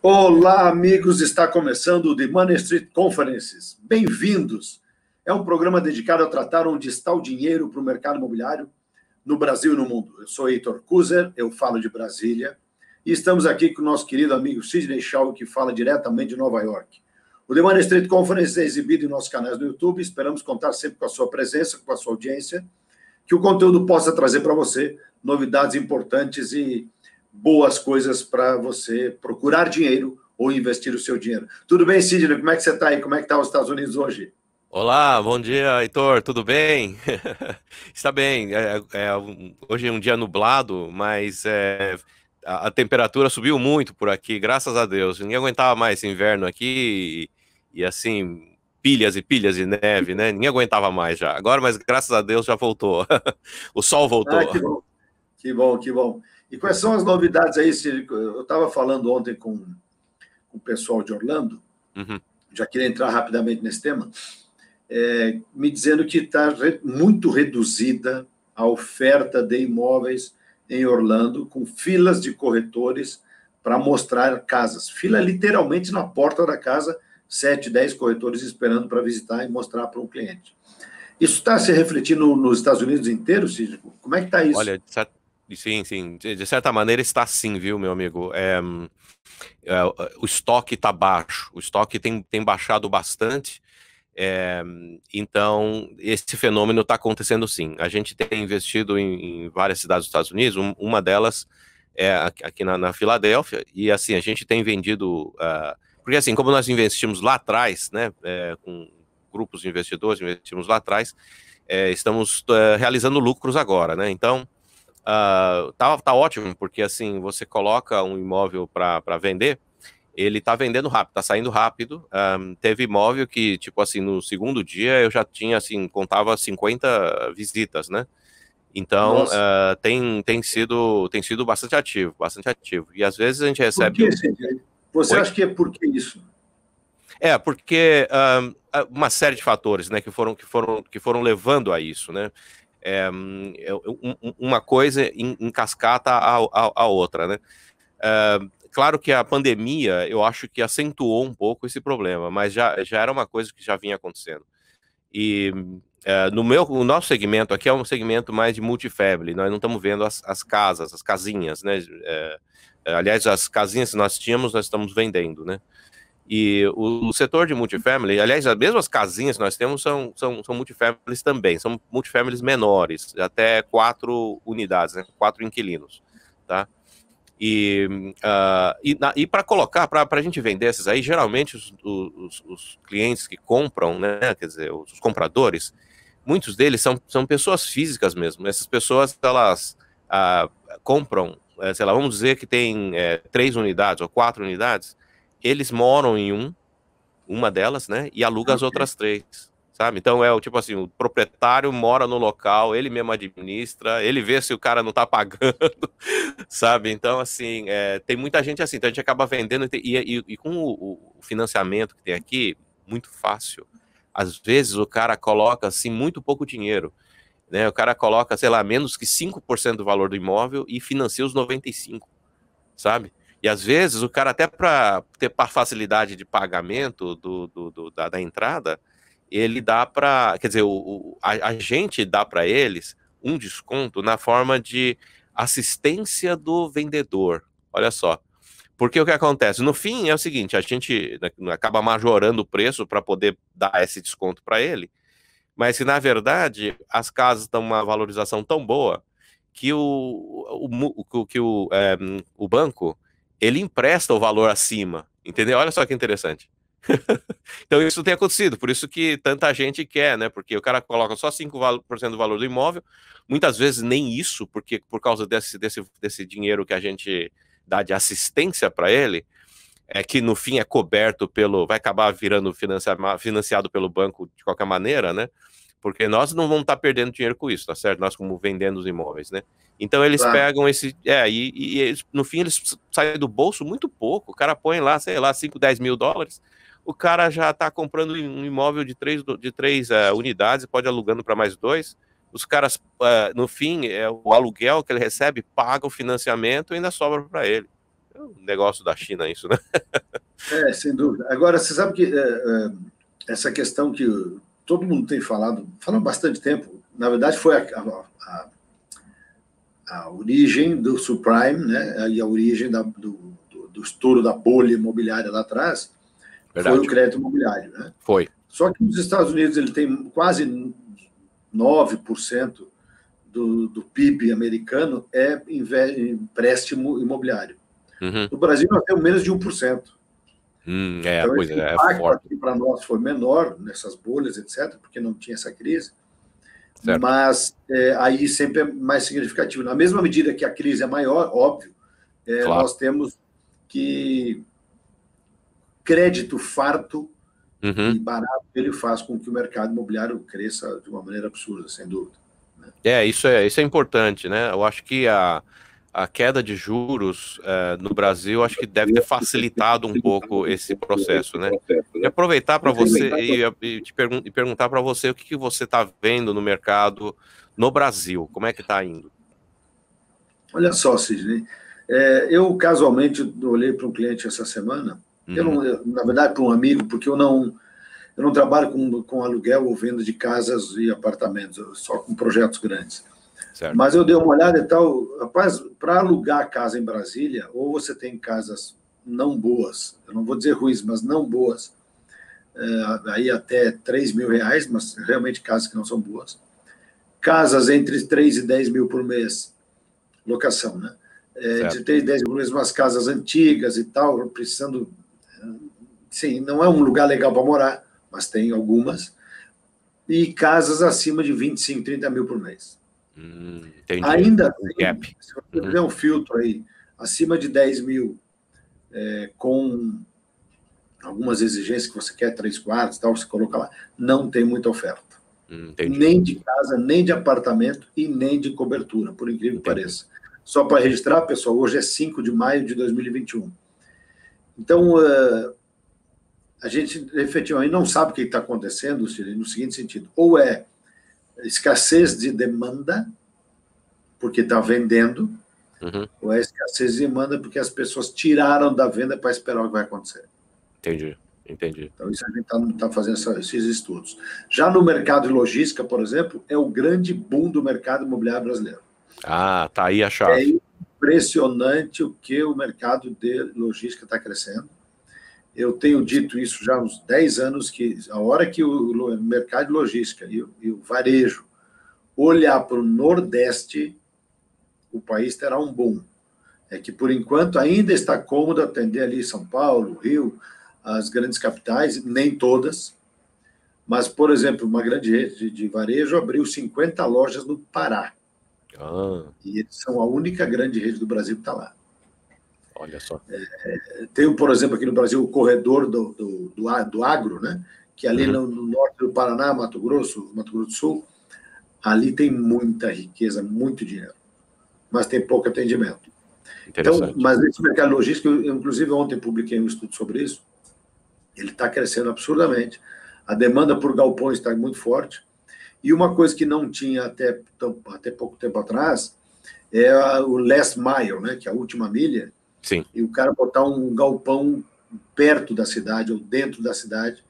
Olá, amigos! Está começando o The Money Street Conferences. Bem-vindos! É um programa dedicado a tratar onde está o dinheiro para o mercado imobiliário no Brasil e no mundo. Eu sou Heitor Kuzer, eu falo de Brasília, e estamos aqui com o nosso querido amigo Sidney Shaw, que fala diretamente de Nova York. O The Money Street Conference é exibido em nossos canais no YouTube. Esperamos contar sempre com a sua presença, com a sua audiência, que o conteúdo possa trazer para você novidades importantes e boas coisas para você procurar dinheiro ou investir o seu dinheiro. Tudo bem, Sidney? Como é que você está aí? Como é que está os Estados Unidos hoje? Olá, bom dia, Heitor, tudo bem? Está bem, hoje é um dia nublado, mas a temperatura subiu muito por aqui, graças a Deus. Ninguém aguentava mais esse inverno aqui e assim, pilhas e pilhas de neve, né? Ninguém aguentava mais já. Agora, mas graças a Deus já voltou. O sol Ah, voltou. que bom, que bom, que bom. E quais são as novidades aí, Sidney? Eu estava falando ontem com o pessoal de Orlando, Uhum. já queria entrar rapidamente nesse tema, me dizendo que está muito reduzida a oferta de imóveis em Orlando, com filas de corretores para mostrar casas. Fila literalmente na porta da casa, 7, 10 corretores esperando para visitar e mostrar para um cliente. Isso está se refletindo nos Estados Unidos inteiros, Cid? Como é que está isso? Olha, sim, sim, de certa maneira está sim, viu, meu amigo? O estoque está baixo, o estoque tem baixado bastante. É, então, esse fenômeno está acontecendo sim. A gente tem investido em várias cidades dos Estados Unidos, uma delas é aqui na Filadélfia, e assim, a gente tem vendido. Porque assim, como nós investimos lá atrás, né, com grupos de investidores, investimos lá atrás, estamos realizando lucros agora, né? Então, tá ótimo, porque assim, você coloca um imóvel para vender. Ele tá vendendo rápido, tá saindo rápido. Teve imóvel que, tipo assim, no segundo dia eu já tinha, assim, contava 50 visitas, né? Então, Nossa, tem sido bastante ativo, bastante ativo. E às vezes a gente por recebe que, um... Cid? Você Oi? acha que é por que isso? Porque uma série de fatores, né, que foram levando a isso, né? Uma coisa em cascata a outra, né? Claro que a pandemia, eu acho que acentuou um pouco esse problema, mas já era uma coisa que já vinha acontecendo. E o nosso segmento aqui é um segmento mais de multifamily, nós não estamos vendo as casas, as casinhas, né? Aliás, as casinhas que nós tínhamos, nós estamos vendendo, né? E o setor de multifamily, aliás, as mesmas casinhas que nós temos são multifamilies também, são multifamilies menores, até 4 unidades, né? 4 inquilinos, tá? E para colocar, para a gente vender esses aí, geralmente os clientes que compram, né, quer dizer, os compradores, muitos deles são pessoas físicas mesmo. Essas pessoas, elas ah, compram, sei lá, vamos dizer que tem 3 unidades ou 4 unidades, eles moram em uma delas, né? E aluga as Ok. outras três, sabe? Então é o tipo assim, o proprietário mora no local, ele mesmo administra, ele vê se o cara não tá pagando, sabe? Então, assim, tem muita gente assim, então a gente acaba vendendo e com o financiamento que tem aqui, muito fácil. Às vezes o cara coloca assim muito pouco dinheiro, né? O cara coloca, sei lá, menos que 5% do valor do imóvel e financia os 95, sabe? E às vezes o cara, até para ter facilidade de pagamento da entrada, ele dá para, quer dizer, a gente dá para eles um desconto na forma de assistência do vendedor. Olha só. Porque o que acontece? No fim é o seguinte, a gente acaba majorando o preço para poder dar esse desconto para ele, mas que na verdade as casas dão uma valorização tão boa que o banco ele empresta o valor acima, entendeu? Olha só que interessante. Então isso tem acontecido, por isso que tanta gente quer, né? Porque o cara coloca só 5% do valor do imóvel, muitas vezes nem isso, porque por causa desse dinheiro que a gente dá de assistência para ele, que no fim é coberto vai acabar virando financiado pelo banco de qualquer maneira, né? Porque nós não vamos estar perdendo dinheiro com isso, tá certo? Nós como vendendo os imóveis, né? Então eles Claro. pegam no fim eles saem do bolso muito pouco. O cara põe lá, sei lá, 5, 10 mil dólares. O cara já está comprando um imóvel de três unidades e pode alugando para mais dois. Os caras, no fim, o aluguel que ele recebe paga o financiamento e ainda sobra para ele. um negócio da China isso, né? Sem dúvida. Agora, você sabe que essa questão que todo mundo tem falado há bastante tempo, na verdade foi a origem do subprime, né, e a origem do estouro da bolha imobiliária lá atrás. Verdade. Foi o crédito imobiliário, né? Foi. Só que nos Estados Unidos ele tem quase 9% do PIB americano empréstimo imobiliário. Uhum. No Brasil nós temos menos de 1%. Então, esse impacto para nós foi menor nessas bolhas, etc., porque não tinha essa crise. Certo. Mas aí sempre é mais significativo. Na mesma medida que a crise é maior, óbvio, claro, nós temos que crédito farto e barato, ele faz com que o mercado imobiliário cresça de uma maneira absurda, sem dúvida. Né? Isso é importante, né? Eu acho que a queda de juros no Brasil, acho que deve ter facilitado um pouco esse processo, né? E aproveitar para você e perguntar para você o que você está vendo no mercado no Brasil, como é que está indo? Olha só, Sidney, eu casualmente olhei para um cliente essa semana, na verdade para um amigo, porque eu não trabalho com aluguel ou venda de casas e apartamentos, só com projetos grandes. Certo. Mas eu dei uma olhada e tal, rapaz, para alugar casa em Brasília, ou você tem casas não boas, eu não vou dizer ruins, mas não boas, aí até R$3.000, mas realmente casas que não são boas. Casas entre 3 e 10 mil por mês, locação, né? Entre 3 e 10 mil por mês, umas casas antigas e tal, precisando... Sim, não é um lugar legal para morar, mas tem algumas. E casas acima de 25, 30 mil por mês. Entendi. Ainda assim, se você fizer um filtro aí, acima de 10 mil, com algumas exigências que você quer, 3 quartos, tal, você coloca lá, não tem muita oferta. Nem de casa, nem de apartamento e nem de cobertura, por incrível que pareça. Só para registrar, pessoal, hoje é 5 de maio de 2021. Então, a gente efetivamente não sabe o que está acontecendo, no seguinte sentido, ou é escassez de demanda, porque está vendendo, ou é escassez de demanda porque as pessoas tiraram da venda para esperar o que vai acontecer. Entendi. Então, isso a gente está fazendo esses estudos. Já no mercado de logística, por exemplo, é o grande boom do mercado imobiliário brasileiro. Tá aí a chave. É impressionante o que o mercado de logística está crescendo. Eu tenho dito isso já há uns 10 anos, que a hora que o mercado de logística e o varejo olhar para o Nordeste, o país terá um boom. É que, por enquanto, ainda está cômodo atender ali São Paulo, Rio, as grandes capitais, nem todas, mas, por exemplo, uma grande rede de varejo abriu 50 lojas no Pará. E eles são a única grande rede do Brasil que está lá. Olha só. Tem, por exemplo, aqui no Brasil, o corredor do agro, né? Que ali no norte do Paraná, Mato Grosso do Sul, ali tem muita riqueza, muito dinheiro, mas tem pouco atendimento. Então, mas esse mercado logístico, eu inclusive ontem publiquei um estudo sobre isso, ele está crescendo absurdamente, a demanda por galpões está muito forte, e uma coisa que não tinha até pouco tempo atrás é o last mile, né? Que é a última milha. Sim. E o cara botar um galpão perto da cidade ou dentro da cidade,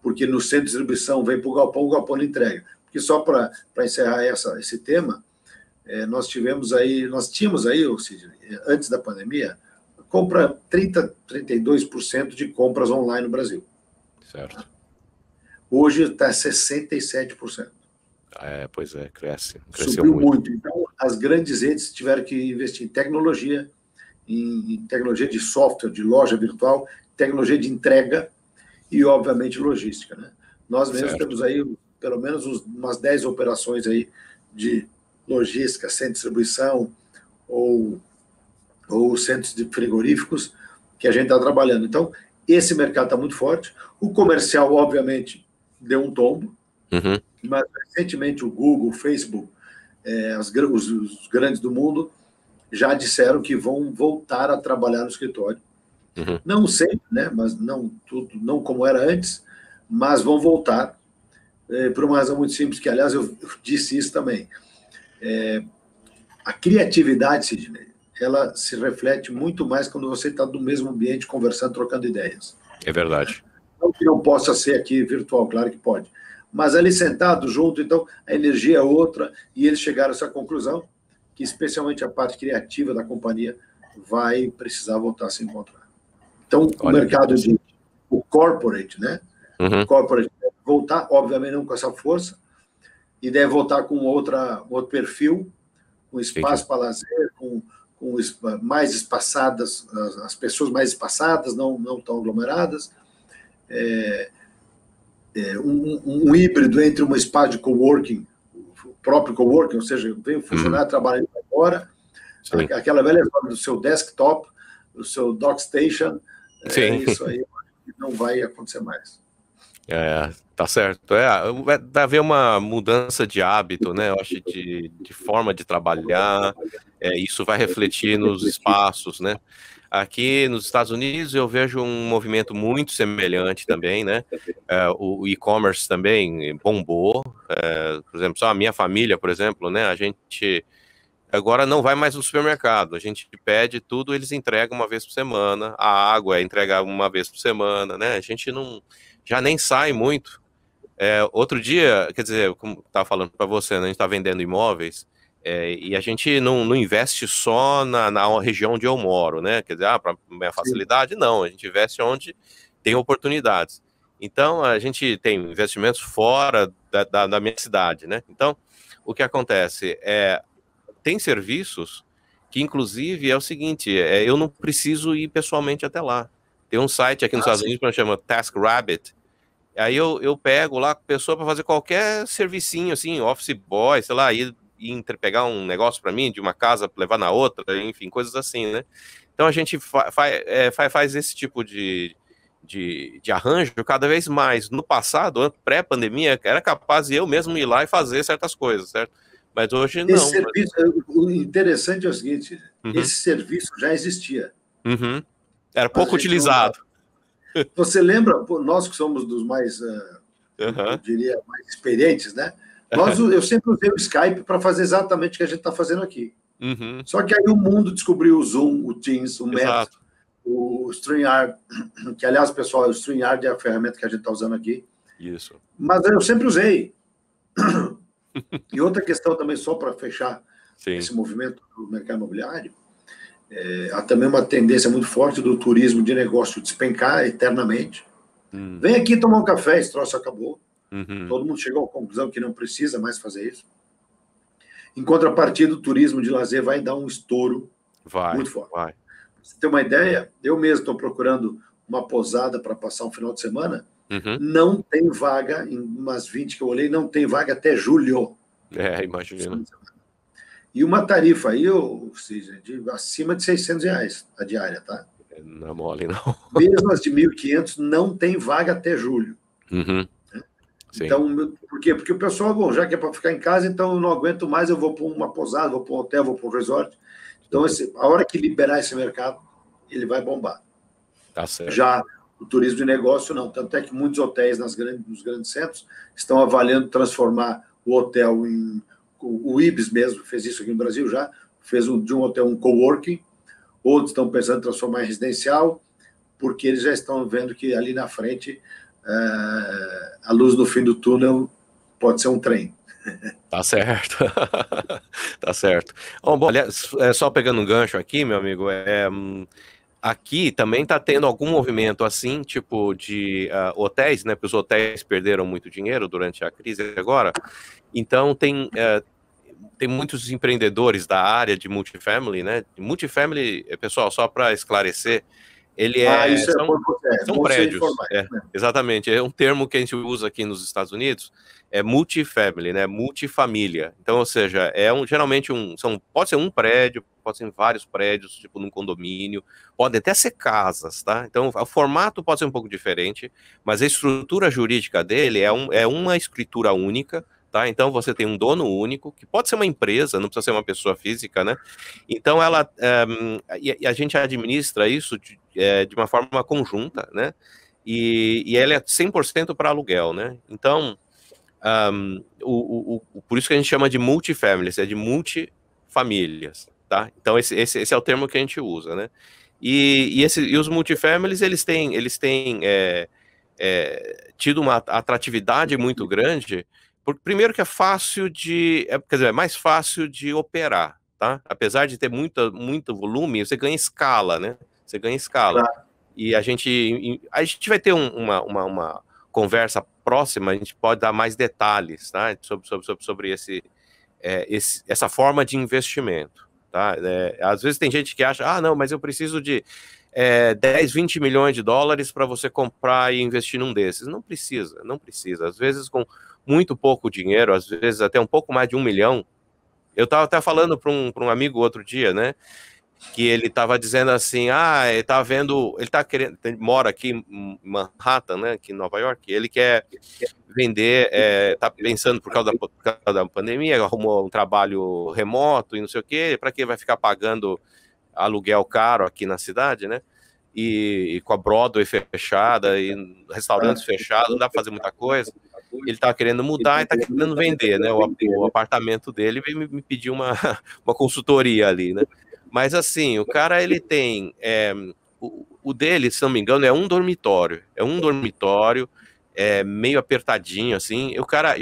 porque no centro de distribuição vem para o galpão não entrega. Porque só para encerrar esse tema, nós tínhamos aí, antes da pandemia, 32% de compras online no Brasil. Certo. Hoje está 67%. Pois é, cresceu Subiu muito. Então, as grandes redes tiveram que investir em tecnologia de software, de loja virtual, tecnologia de entrega e, obviamente, logística. Né? Nós mesmos temos aí, pelo menos, umas 10 operações aí de logística, centro de distribuição ou centros de frigoríficos que a gente está trabalhando. Então, esse mercado está muito forte. O comercial, obviamente, deu um tombo, mas, recentemente, o Google, o Facebook, os grandes do mundo, já disseram que vão voltar a trabalhar no escritório. Não sempre, né, mas não como era antes, mas vão voltar por uma razão muito simples, que, aliás, eu disse isso também. A criatividade, Sidney, ela se reflete muito mais quando você está no mesmo ambiente, conversando, trocando ideias. É verdade. Não que não possa ser aqui virtual, claro que pode. Mas ali sentado, junto, então, a energia é outra, e eles chegaram a essa conclusão, que especialmente a parte criativa da companhia vai precisar voltar a se encontrar. Então, o mercado o corporate, né? O corporate deve voltar, obviamente não com essa força, e deve voltar com outro perfil, com espaço para lazer, com mais espaçadas, as pessoas mais espaçadas, não tão aglomeradas, um híbrido entre uma espaço de coworking, o próprio coworking, ou seja, vem o funcionário trabalhando agora, aquela velha história do seu desktop, do seu dockstation, isso aí não vai acontecer mais. Tá certo. Vai haver uma mudança de hábito, né? Eu acho de forma de trabalhar. Isso vai refletir nos espaços, né? Aqui nos Estados Unidos eu vejo um movimento muito semelhante também, né? O e-commerce também bombou. Por exemplo, só a minha família, por exemplo, né? A gente agora não vai mais no supermercado. A gente pede tudo, eles entregam uma vez por semana. A água é entregar uma vez por semana, né? A gente já nem sai muito. Outro dia, quer dizer, como estava falando para você, né, a gente está vendendo imóveis e a gente não investe só na região onde eu moro, né? Quer dizer, para minha facilidade, não. A gente investe onde tem oportunidades. Então, a gente tem investimentos fora da minha cidade, né? Então, o que acontece tem serviços que, inclusive, é o seguinte, eu não preciso ir pessoalmente até lá. Tem um site aqui nos Estados Unidos que chama TaskRabbit. Aí eu pego lá a pessoa para fazer qualquer servicinho, assim, office boy, sei lá, ir pegar um negócio para mim, de uma casa para levar na outra, enfim, coisas assim, né? Então a gente faz esse tipo de arranjo cada vez mais. No passado, pré-pandemia, era capaz de eu mesmo ir lá e fazer certas coisas, certo? Mas hoje não. O interessante é o seguinte, esse serviço já existia. Era pouco utilizado. Você lembra, nós que somos dos mais, eu diria, mais experientes, né? Eu sempre usei o Skype para fazer exatamente o que a gente está fazendo aqui. Só que aí o mundo descobriu o Zoom, o Teams, o Meet, o StreamYard, que, aliás, pessoal, o StreamYard é a ferramenta que a gente está usando aqui. Isso. Mas eu sempre usei. E outra questão também, só para fechar esse movimento do mercado imobiliário, há também uma tendência muito forte do turismo de negócio despencar eternamente. Vem aqui tomar um café, esse troço acabou. Todo mundo chegou à conclusão que não precisa mais fazer isso. Em contrapartida, o turismo de lazer vai dar um estouro muito forte. Pra você ter uma ideia, eu mesmo estou procurando uma pousada para passar um final de semana. Não tem vaga, em umas 20 que eu olhei, não tem vaga até julho. Imagina. E uma tarifa aí, acima de R$600 a diária, tá? Não é mole, não. Mesmo as de 1.500 não tem vaga até julho. Então, por quê? Porque o pessoal, bom, já que é para ficar em casa, então eu não aguento mais, eu vou para uma pousada, vou para um hotel, vou para um resort. Então, a hora que liberar esse mercado, ele vai bombar. Tá certo. Já o turismo de negócio, não. Tanto é que muitos hotéis nos grandes centros estão avaliando transformar o hotel em... O Ibis mesmo fez isso aqui no Brasil já, fez de um hotel um coworking, outros estão pensando em transformar em residencial, porque eles já estão vendo que ali na frente a luz no fim do túnel pode ser um trem. Tá certo. Tá certo. Bom, aliás, só pegando um gancho aqui, meu amigo, aqui também está tendo algum movimento assim, tipo de hotéis, né? Porque os hotéis perderam muito dinheiro durante a crise agora. Então tem muitos empreendedores da área de multifamily, né? Multifamily, pessoal, só para esclarecer, ele são prédios. Exatamente, é um termo que a gente usa aqui nos Estados Unidos, é multifamily, né? Multifamília. Então, ou seja, geralmente pode ser um prédio, pode ser vários prédios, tipo num condomínio, podem até ser casas, tá? Então, o formato pode ser um pouco diferente, mas a estrutura jurídica dele é uma escritura única, tá? Então, você tem um dono único, que pode ser uma empresa, não precisa ser uma pessoa física, né? Então, e a gente administra isso de uma forma conjunta, né? E ela é 100% para aluguel, né? Então, por isso que a gente chama de multifamily, de multifamílias, tá? Então esse é o termo que a gente usa, né? E os multifamilies, eles têm tido uma atratividade muito grande, porque primeiro que é fácil quer dizer, é mais fácil de operar, tá? Apesar de ter muito volume, você ganha escala, né? Você ganha escala. Claro. E a gente vai ter uma conversa próxima, a gente pode dar mais detalhes, tá? Sobre essa forma de investimento, tá? Às vezes tem gente que acha, não, mas eu preciso de 10, 20 milhões de dólares para você comprar e investir num desses. Não precisa. Às vezes com muito pouco dinheiro, às vezes até um pouco mais de 1 milhão. Eu estava até falando para um amigo outro dia, né? Que ele estava dizendo assim, ele tá vendo, ele tá querendo, ele mora aqui em Manhattan, né, aqui em Nova York, ele quer vender, tá pensando por causa da pandemia, arrumou um trabalho remoto e não sei o quê, para que vai ficar pagando aluguel caro aqui na cidade, né, e com a Broadway fechada e restaurantes fechados, não dá para fazer muita coisa. Ele tá querendo mudar e tá querendo vender, né, o apartamento dele, e veio me pedir uma consultoria ali, né. Mas assim, o cara, ele tem, o dele, se não me engano, é um dormitório, meio apertadinho, assim, e o cara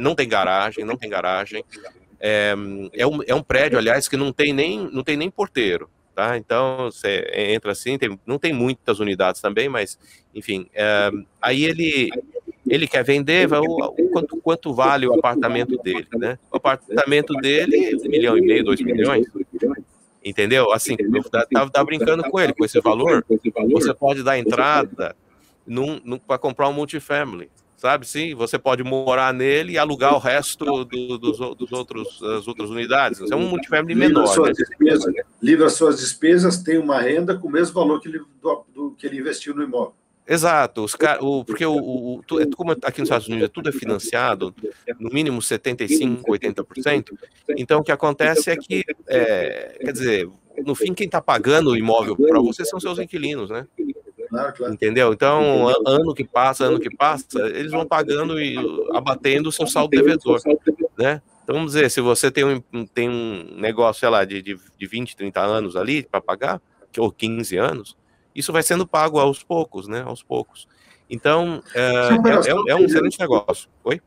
não tem garagem, é um prédio, aliás, que não tem nem porteiro, tá? Então, você entra assim, não tem muitas unidades também, mas, enfim, aí ele quer vender, quanto vale o apartamento dele, né? O apartamento dele, 1,5 milhão, 2 milhões, entendeu? Assim, eu tava brincando com ele, com esse valor, você pode dar entrada para comprar um multifamily, sabe? Sim, você pode morar nele e alugar o resto das outras unidades. Isso é um multifamily menor, né? Livra suas despesas, tem uma renda com o mesmo valor que ele investiu no imóvel. Exato, porque como aqui nos Estados Unidos tudo é financiado, no mínimo 75%, 80%, então o que acontece é que, quer dizer, no fim, quem está pagando o imóvel para você são seus inquilinos, né? Claro. Entendeu? Então, ano que passa, eles vão pagando e abatendo o seu saldo devedor, né? Então, vamos dizer, se você tem um negócio, sei lá, de 20, 30 anos ali para pagar, ou 15 anos, isso vai sendo pago aos poucos, né? Aos poucos. Então, é um excelente negócio. Oi?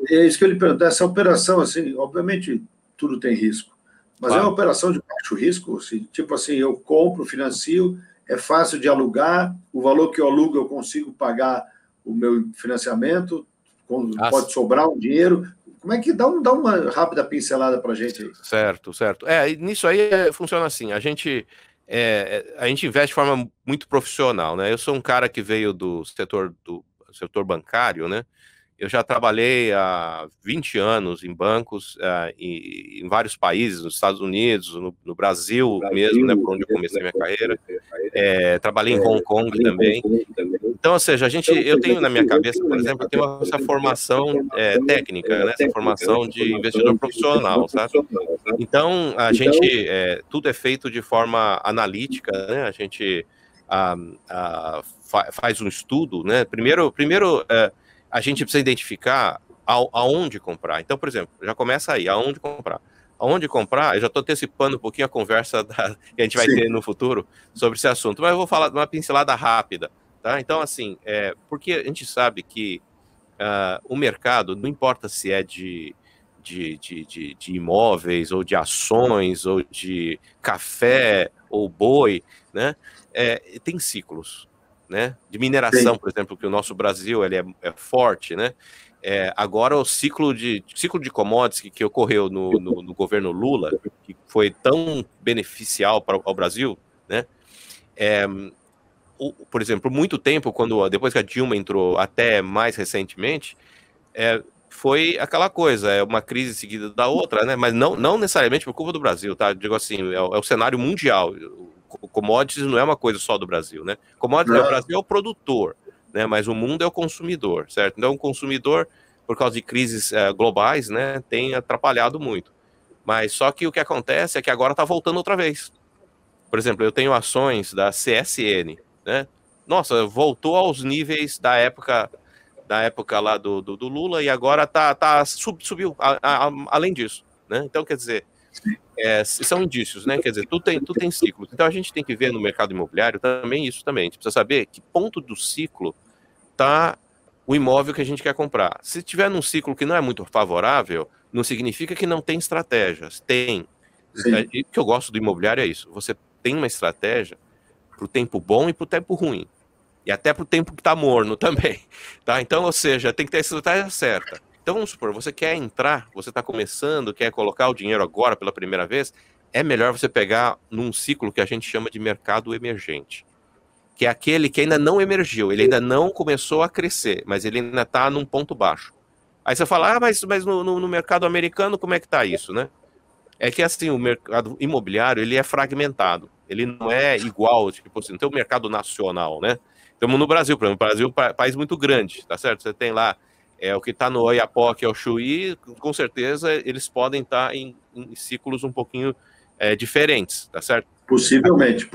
É isso que eu lhe pergunto. Essa operação, assim, obviamente, tudo tem risco, mas claro, é uma operação de baixo risco, assim, tipo assim, eu compro, financio, é fácil de alugar, o valor que eu alugo eu consigo pagar o meu financiamento, pode sobrar um dinheiro. Como é que dá uma rápida pincelada para a gente aí? Certo. Nisso aí funciona assim, a gente investe de forma muito profissional, né? Eu sou um cara que veio do setor bancário, né? Eu já trabalhei há 20 anos em bancos em vários países, nos Estados Unidos, no Brasil mesmo, né, por onde eu comecei minha carreira. Trabalhei em Hong Kong também. Então, ou seja, eu tenho na minha cabeça, por exemplo, eu tenho essa formação técnica, né, essa formação de investidor profissional, sabe? Então, a gente, tudo é feito de forma analítica, né? A gente faz um estudo, né? Primeiro a gente precisa identificar aonde comprar. Então, por exemplo, já começa aí, aonde comprar. Aonde comprar, eu já estou antecipando um pouquinho a conversa que a gente vai ter no futuro sobre esse assunto, mas eu vou falar de uma pincelada rápida, tá? Então, assim, porque a gente sabe que o mercado, não importa se é de imóveis, ou de ações, ou de café, ou boi, né? Tem ciclos, né? De mineração, por exemplo, que o nosso Brasil ele é forte, né? Agora o ciclo de commodities que ocorreu no governo Lula, que foi tão beneficial ao Brasil, né? Por exemplo, por muito tempo, depois que a Dilma entrou, até mais recentemente, foi aquela coisa, uma crise seguida da outra, né? Mas não necessariamente por culpa do Brasil, tá? Digo assim, é o cenário mundial. Commodities não é uma coisa só do Brasil, né? Commodities, o Brasil é o produtor, né? Mas o mundo é o consumidor, certo? Então, o consumidor, por causa de crises globais, né, tem atrapalhado muito. Mas só que o que acontece é que agora está voltando outra vez. Por exemplo, eu tenho ações da CSN, né? Nossa, voltou aos níveis da época lá do Lula, e agora subiu além disso, né? Então, quer dizer, são indícios, né? Quer dizer, tu tem ciclos. Então a gente tem que ver no mercado imobiliário também isso também. A gente precisa saber que ponto do ciclo está o imóvel que a gente quer comprar. Se tiver num ciclo que não é muito favorável, não significa que não tem estratégias. Tem. E o que eu gosto do imobiliário é isso. Você tem uma estratégia para o tempo bom e para o tempo ruim. E até para o tempo que está morno também. Tá? Então, ou seja, tem que ter a estratégia certa. Então, vamos supor, você quer entrar, você está começando, quer colocar o dinheiro agora pela primeira vez, é melhor você pegar num ciclo que a gente chama de mercado emergente, que é aquele que ainda não emergiu, ele ainda não começou a crescer, mas ele ainda está num ponto baixo. Aí você fala, mas no mercado americano como é que está isso, né? É que assim, o mercado imobiliário, ele é fragmentado, ele não é igual, tipo assim, não tem o mercado nacional, né? Estamos no Brasil, por exemplo, o Brasil é um país muito grande, tá certo? Você tem lá o que está no Oiapoque, é o Chuí, com certeza eles podem estar em ciclos um pouquinho diferentes, tá certo? Possivelmente.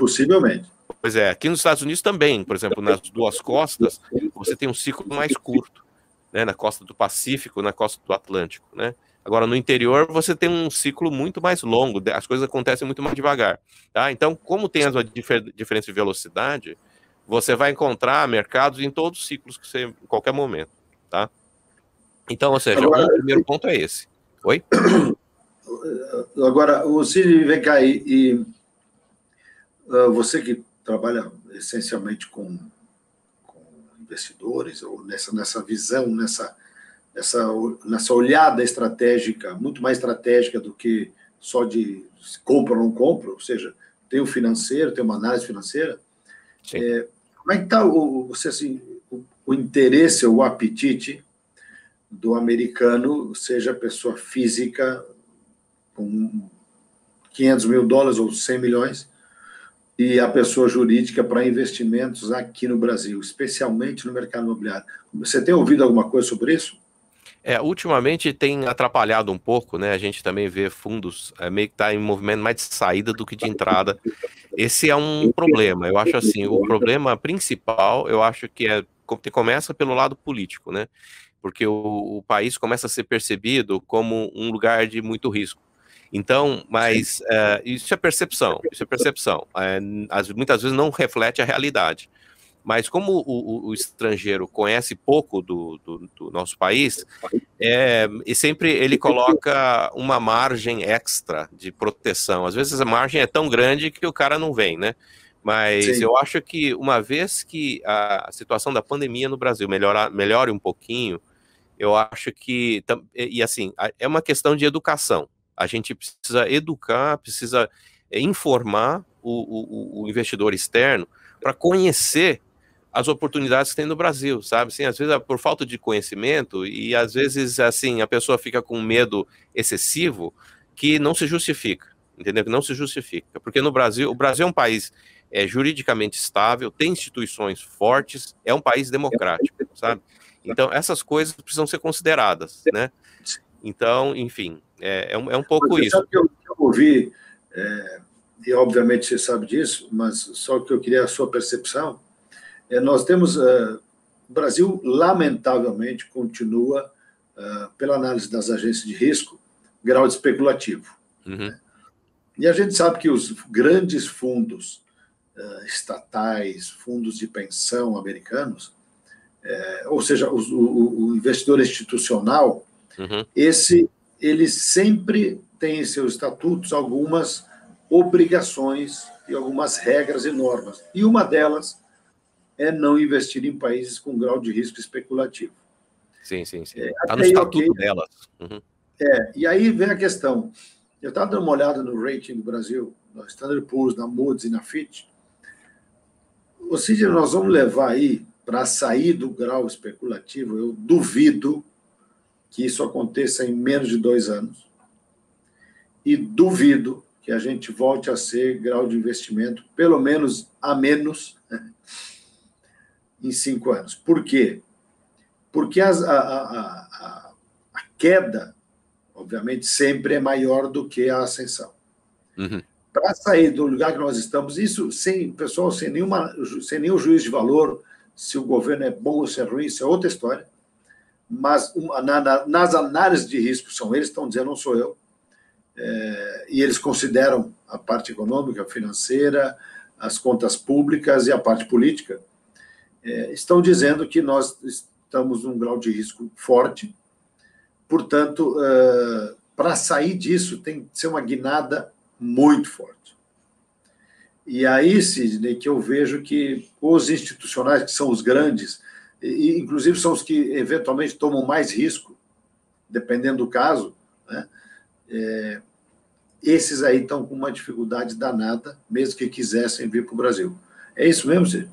Pois é, aqui nos Estados Unidos também, por exemplo, nas duas costas, você tem um ciclo mais curto, né? Na costa do Pacífico, na costa do Atlântico, né? Agora, no interior, você tem um ciclo muito mais longo, as coisas acontecem muito mais devagar, tá? Então, como tem essa diferença de velocidade, você vai encontrar mercados em todos os ciclos que você, em qualquer momento, tá? Então, ou seja, o primeiro ponto é esse. Oi? Agora, o Cid, vem cá e você que trabalha essencialmente com investidores, ou nessa visão, nessa olhada estratégica, muito mais estratégica do que só de se compra ou não compra, ou seja, tem o financeiro, tem uma análise financeira. Como é que está assim, o interesse ou o apetite do americano, seja pessoa física com $500 mil ou 100 milhões, e a pessoa jurídica para investimentos aqui no Brasil, especialmente no mercado imobiliário? Você tem ouvido alguma coisa sobre isso? Ultimamente tem atrapalhado um pouco, né? A gente também vê fundos meio que tá em movimento mais de saída do que de entrada. Esse é um problema. Eu acho assim, o problema principal, eu acho que começa pelo lado político, né? Porque o país começa a ser percebido como um lugar de muito risco. Então, mas isso é percepção, muitas vezes não reflete a realidade. Mas como o estrangeiro conhece pouco do nosso país, e sempre ele coloca uma margem extra de proteção. Às vezes a margem é tão grande que o cara não vem, né? Mas eu acho que uma vez que a situação da pandemia no Brasil melhore um pouquinho, eu acho que, e assim, é uma questão de educação. A gente precisa educar, precisa informar o investidor externo para conhecer as oportunidades que tem no Brasil, sabe? Assim, às vezes é por falta de conhecimento e às vezes assim a pessoa fica com medo excessivo que não se justifica, entendeu? Que não se justifica, porque no Brasil, o Brasil é um país juridicamente estável, tem instituições fortes, é um país democrático, sabe? Então essas coisas precisam ser consideradas, né? Então, enfim, é um pouco isso. Sabe que eu ouvi, e obviamente você sabe disso, mas só que eu queria a sua percepção. Nós temos, o Brasil, lamentavelmente, continua, pela análise das agências de risco, grau de especulativo. Uhum. Né? E a gente sabe que os grandes fundos estatais, fundos de pensão americanos, ou seja, o investidor institucional, uhum. Ele sempre tem em seus estatutos algumas obrigações e algumas regras e normas. E uma delas é não investir em países com grau de risco especulativo. Sim. Está no estatuto delas. Uhum. E aí vem a questão. Eu estava dando uma olhada no rating do Brasil, na Standard Poor's, na Moody's e na Fitch. Ou seja, nós vamos levar aí para sair do grau especulativo, eu duvido que isso aconteça em menos de 2 anos. E duvido que a gente volte a ser grau de investimento, pelo menos a menos, em 5 anos. Por quê? Porque a queda, obviamente, sempre é maior do que a ascensão. Uhum. Para sair do lugar que nós estamos, isso pessoal, sem nenhum juízo de valor, se o governo é bom ou se é ruim, isso é outra história. Mas nas análises de risco, são eles que estão dizendo, não sou eu, e eles consideram a parte econômica, financeira, as contas públicas e a parte política, estão dizendo que nós estamos num grau de risco forte. Portanto, para sair disso, tem que ser uma guinada muito forte. E aí, Sidney, que eu vejo que os institucionais, que são os grandes, e inclusive são os que eventualmente tomam mais risco, dependendo do caso, né? Esses aí estão com uma dificuldade danada, mesmo que quisessem vir para o Brasil. É isso mesmo, Sidney?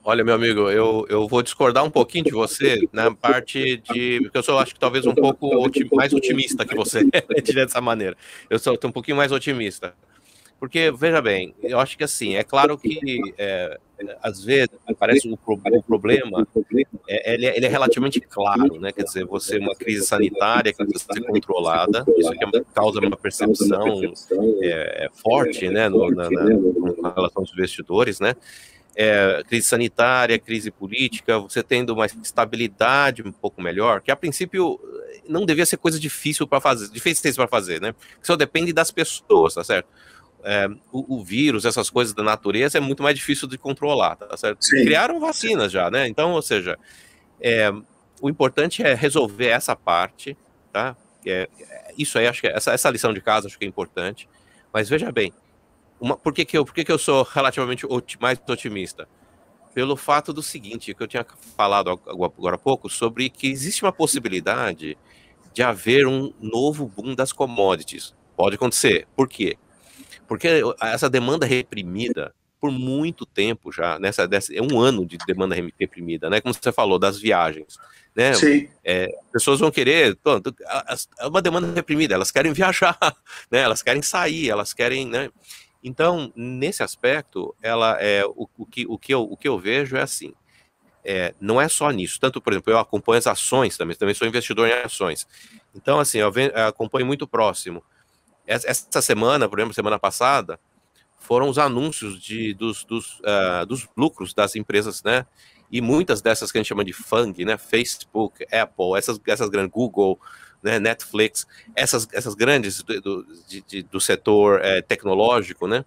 Olha, meu amigo, eu vou discordar um pouquinho de você na parte de... Porque eu sou, acho que talvez um pouco mais otimista que você, dessa maneira. Eu sou um pouquinho mais otimista. Porque, veja bem, eu acho que assim, é claro que às vezes parece o problema, ele é relativamente claro, né? Quer dizer, você uma crise sanitária que precisa ser controlada, isso aqui causa uma percepção forte, né, com relação aos investidores, né? Crise sanitária, crise política, você tendo uma estabilidade um pouco melhor, que a princípio não devia ser coisa difícil para fazer, né? Que só depende das pessoas, tá certo? O vírus, essas coisas da natureza é muito mais difícil de controlar, tá certo? Sim. Criaram vacinas já, né? Então, ou seja, o importante é resolver essa parte, tá? Isso aí, acho que essa lição de casa acho que é importante, mas veja bem, por que eu sou relativamente mais otimista? Pelo fato do seguinte, que eu tinha falado agora há pouco, sobre que existe uma possibilidade de haver um novo boom das commodities. Pode acontecer. Por quê? Porque essa demanda reprimida, por muito tempo já, é um ano de demanda reprimida, né? Como você falou, das viagens, né? Sim. Pessoas vão querer, é uma demanda reprimida, elas querem viajar, né? Elas querem sair, elas querem, né? Então, nesse aspecto, o que eu vejo é assim, não é só nisso, tanto, por exemplo, eu acompanho as ações também sou investidor em ações, então, assim, eu acompanho muito próximo. Essa semana, por exemplo, semana passada, foram os anúncios dos lucros das empresas, né, e muitas dessas que a gente chama de FANG, né, Facebook, Apple, essas grandes, Google, né, Netflix, essas grandes do setor tecnológico, né,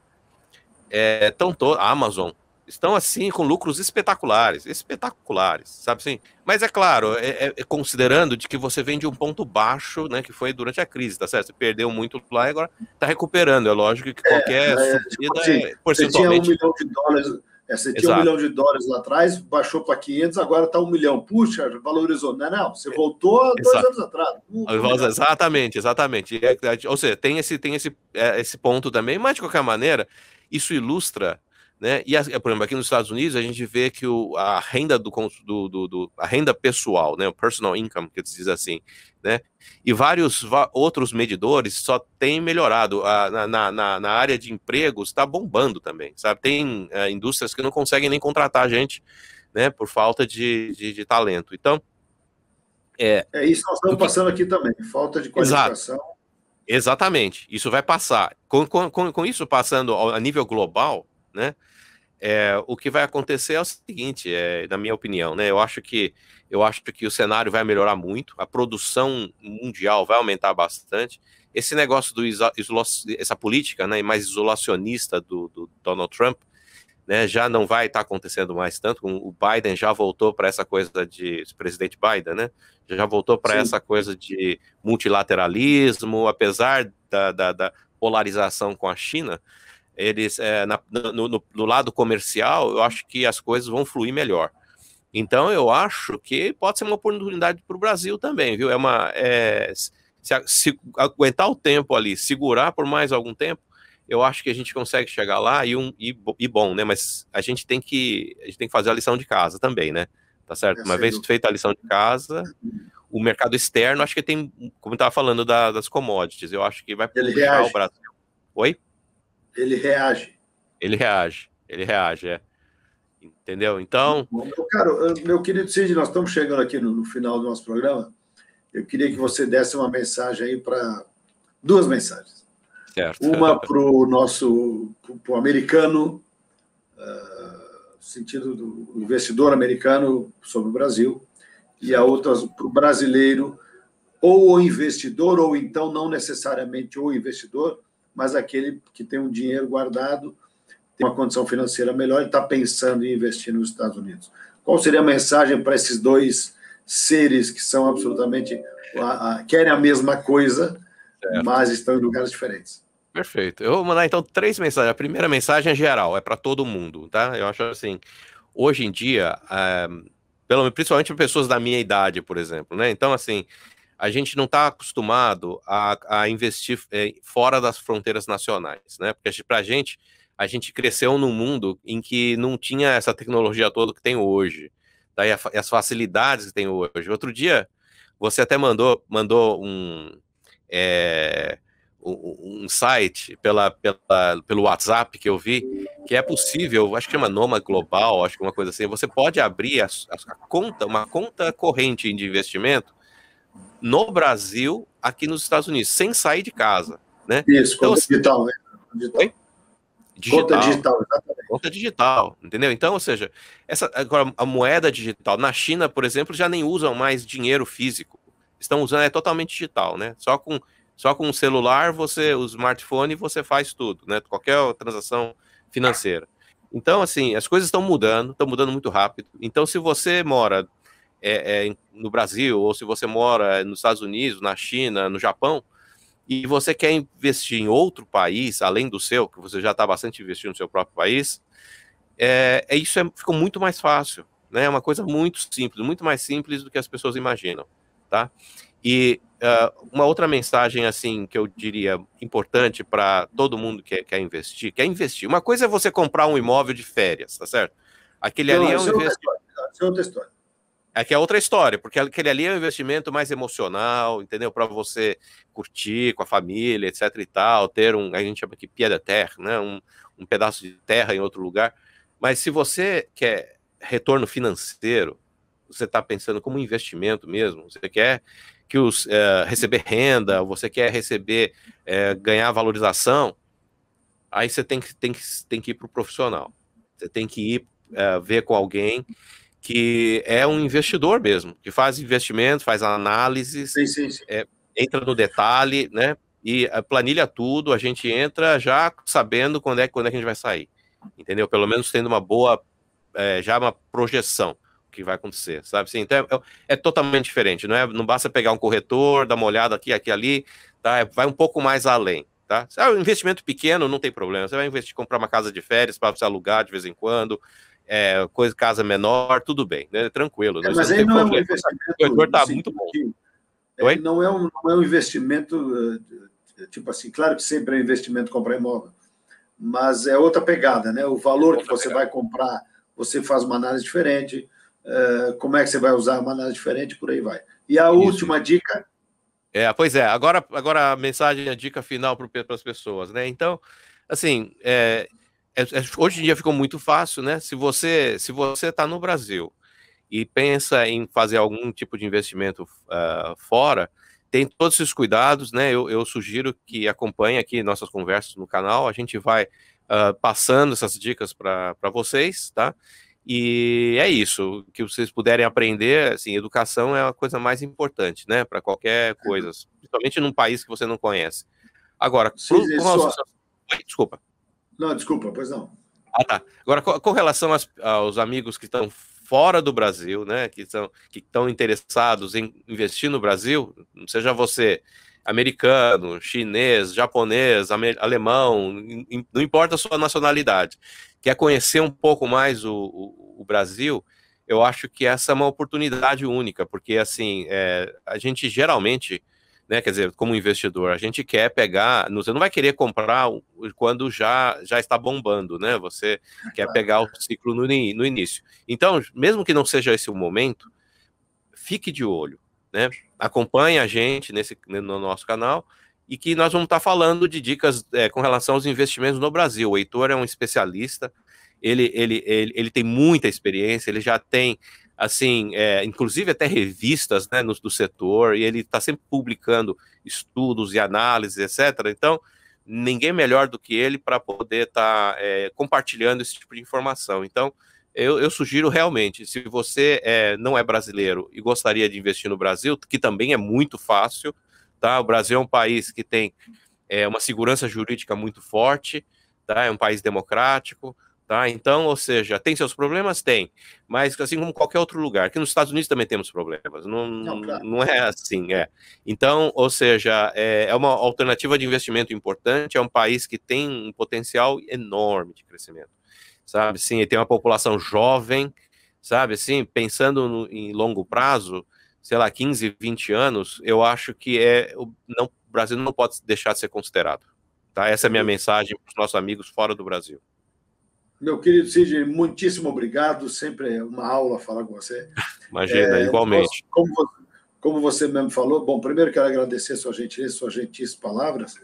a Amazon, estão assim com lucros espetaculares, sabe assim? Mas é claro, considerando de que você vem de um ponto baixo, né, que foi durante a crise, tá certo? Você perdeu muito lá e agora está recuperando, é lógico que qualquer subida tipo assim, percentualmente... Você tinha $1 milhão, você tinha $1 milhão lá atrás, baixou para 500, agora está 1 milhão. Puxa, valorizou. Não, você voltou há 2 anos atrás. Exatamente. Ou seja, tem esse ponto também, mas de qualquer maneira, isso ilustra, né? E, por exemplo, aqui nos Estados Unidos, a gente vê que a renda a renda pessoal, né? O personal income, que se diz assim, né? E vários outros medidores só têm melhorado. Na área de empregos está bombando também, sabe? Tem indústrias que não conseguem nem contratar gente, né? Por falta de talento. Então, isso nós estamos passando aqui também, falta de qualificação. Exato. Exatamente, isso vai passar. Com isso passando a nível global, né? O que vai acontecer é o seguinte, na minha opinião, né? Eu acho que o cenário vai melhorar muito, a produção mundial vai aumentar bastante. Esse negócio essa política, né, mais isolacionista do Donald Trump, né, já não vai estar acontecendo mais tanto. O Biden já voltou para essa coisa o presidente Biden, né? Já voltou para essa coisa de multilateralismo, apesar da polarização com a China. Eles, no lado comercial, eu acho que as coisas vão fluir melhor. Então, eu acho que pode ser uma oportunidade para o Brasil também, viu? Se aguentar o tempo ali, segurar por mais algum tempo, eu acho que a gente consegue chegar lá e bom, né? Mas a gente tem que fazer a lição de casa também, né? Tá certo? Uma vez feita a lição de casa, o mercado externo, acho que tem, como eu estava falando das commodities, eu acho que vai puxar o Brasil. Oi? Ele reage. Ele reage, Entendeu? Então... Meu querido Cid, nós estamos chegando aqui no final do nosso programa. Eu queria que você desse uma mensagem aí para... 2 mensagens. Certo. Uma para o americano, no sentido do investidor americano sobre o Brasil, e a outra para o brasileiro, ou o investidor, ou então não necessariamente o investidor, mas aquele que tem um dinheiro guardado, tem uma condição financeira melhor e está pensando em investir nos Estados Unidos. Qual seria a mensagem para esses dois seres que são absolutamente... querem a mesma coisa, certo, mas estão em lugares diferentes? Perfeito. Eu vou mandar, então, 3 mensagens. A primeira mensagem é geral, é para todo mundo, tá? Eu acho assim, hoje em dia, principalmente para pessoas da minha idade, por exemplo, né? Então, assim, a gente não está acostumado a investir fora das fronteiras nacionais, né? Porque para a gente cresceu num mundo em que não tinha essa tecnologia toda que tem hoje, tá? E as facilidades que tem hoje. Outro dia, você até mandou um site pelo WhatsApp que eu vi, que é possível, acho que chama Noma Global, acho que uma coisa assim, você pode abrir uma conta corrente de investimento no Brasil, aqui nos Estados Unidos, sem sair de casa, né? Isso, então, conta digital, né? Conta digital, exatamente. Conta digital, entendeu? Então, ou seja, agora a moeda digital, na China, por exemplo, já nem usam mais dinheiro físico, estão usando, totalmente digital, né? Só com o celular, o smartphone, você faz tudo, né? Qualquer transação financeira. Então, assim, as coisas estão mudando muito rápido. Então, se você mora no Brasil, ou se você mora nos Estados Unidos, na China, no Japão, e você quer investir em outro país, além do seu, que você já está bastante investindo no seu próprio país, ficou muito mais fácil, né? É uma coisa muito simples, muito mais simples do que as pessoas imaginam, tá? E uma outra mensagem, assim, que eu diria importante para todo mundo que quer investir. Uma coisa é você comprar um imóvel de férias, tá certo? Aquele ali é um investimento. Isso é outra história. É que é outra história, porque aquele ali é um investimento mais emocional, entendeu? Para você curtir com a família, etc e tal, ter a gente chama aqui pied de terre, né? Um pedaço de terra em outro lugar. Mas se você quer retorno financeiro, você está pensando como investimento mesmo, você quer que receber renda, você quer ganhar valorização, aí você tem que ir para o profissional. Você tem que ir ver com alguém que é um investidor mesmo, que faz investimento, faz análises, sim. Entra no detalhe, né? E planilha tudo, a gente entra já sabendo quando é que a gente vai sair, entendeu? Pelo menos tendo uma boa, já uma projeção que vai acontecer, sabe? Assim, então é totalmente diferente, não basta pegar um corretor, dar uma olhada aqui, ali, tá? Vai um pouco mais além, tá? Se é um investimento pequeno, não tem problema, você vai comprar uma casa de férias para você alugar de vez em quando, casa menor, tudo bem, né? Tranquilo. Mas aí não é um investimento. O retorno está muito bom. Não é um investimento, tipo assim, claro que sempre é um investimento comprar imóvel, mas é outra pegada, né? O valor que você vai comprar, você faz uma análise diferente, como é que você vai usar uma análise diferente, por aí vai. E a última dica... Pois é, agora a mensagem, a dica final para as pessoas, né? Então, assim, hoje em dia ficou muito fácil, né? Se você está no Brasil e pensa em fazer algum tipo de investimento fora, tem todos esses cuidados, né? Eu sugiro que acompanhe aqui nossas conversas no canal, a gente vai passando essas dicas para vocês, tá? E é isso, que vocês puderem aprender, assim, educação é a coisa mais importante, né? Para qualquer coisa, principalmente num país que você não conhece. Agora, desculpa. Não, desculpa, pois não. Tá. Agora, com relação aos amigos que estão fora do Brasil, né, que estão interessados em investir no Brasil, seja você americano, chinês, japonês, alemão, não importa a sua nacionalidade, quer conhecer um pouco mais o Brasil, eu acho que essa é uma oportunidade única, porque assim, a gente geralmente, né, quer dizer, como investidor, a gente quer pegar, você não vai querer comprar quando já está bombando, né? Você quer pegar o ciclo no início. Então, mesmo que não seja esse o momento, fique de olho, né? Acompanhe a gente no nosso canal e que nós vamos estar falando de dicas com relação aos investimentos no Brasil. O Heitor é um especialista, ele tem muita experiência, ele já tem assim, inclusive até revistas, né, do setor, e ele está sempre publicando estudos e análises, etc. Então, ninguém melhor do que ele para poder estar compartilhando esse tipo de informação. Então, eu sugiro realmente, se você não é brasileiro e gostaria de investir no Brasil, que também é muito fácil, tá? O Brasil é um país que tem uma segurança jurídica muito forte, tá? É um país democrático, tá? Então, ou seja, tem seus problemas? Tem, mas assim como qualquer outro lugar, aqui nos Estados Unidos também temos problemas, Não, claro. não é assim, Então, ou seja, é uma alternativa de investimento importante, é um país que tem um potencial enorme de crescimento, sabe? Sim, ele tem uma população jovem, sabe? Assim, pensando em longo prazo, sei lá, 15, 20 anos, eu acho que o Brasil não pode deixar de ser considerado, tá? Essa é a minha mensagem para os nossos amigos fora do Brasil. Meu querido Sidney, muitíssimo obrigado. Sempre é uma aula falar com você. Imagina, igualmente. Como você mesmo falou, bom, primeiro quero agradecer sua gentileza, suas gentis palavras,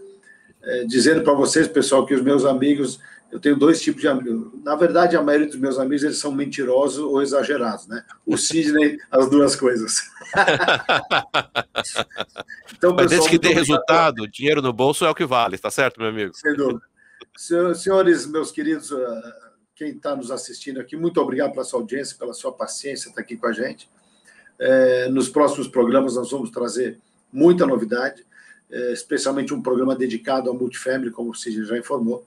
dizendo para vocês, pessoal, que os meus amigos, eu tenho dois tipos de amigos. Na verdade, a maioria dos meus amigos, eles são mentirosos ou exagerados, né? O Sidney, as duas coisas. Então, mas pessoal, desde que dê resultado, dinheiro no bolso é o que vale, tá certo, meu amigo? Sem dúvida. Senhores, meus queridos, quem está nos assistindo aqui, muito obrigado pela sua audiência, pela sua paciência, estar aqui com a gente. Nos próximos programas nós vamos trazer muita novidade, especialmente um programa dedicado ao multifamily, como o Sidney já informou,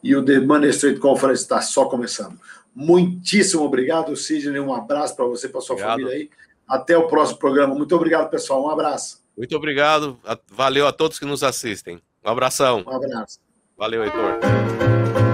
e o The Money Street Conference está só começando. Muitíssimo obrigado, Sidney, um abraço para você, para sua família aí. Até o próximo programa. Muito obrigado, pessoal. Um abraço. Muito obrigado. Valeu a todos que nos assistem. Um abração. Um abraço. Valeu, Heitor.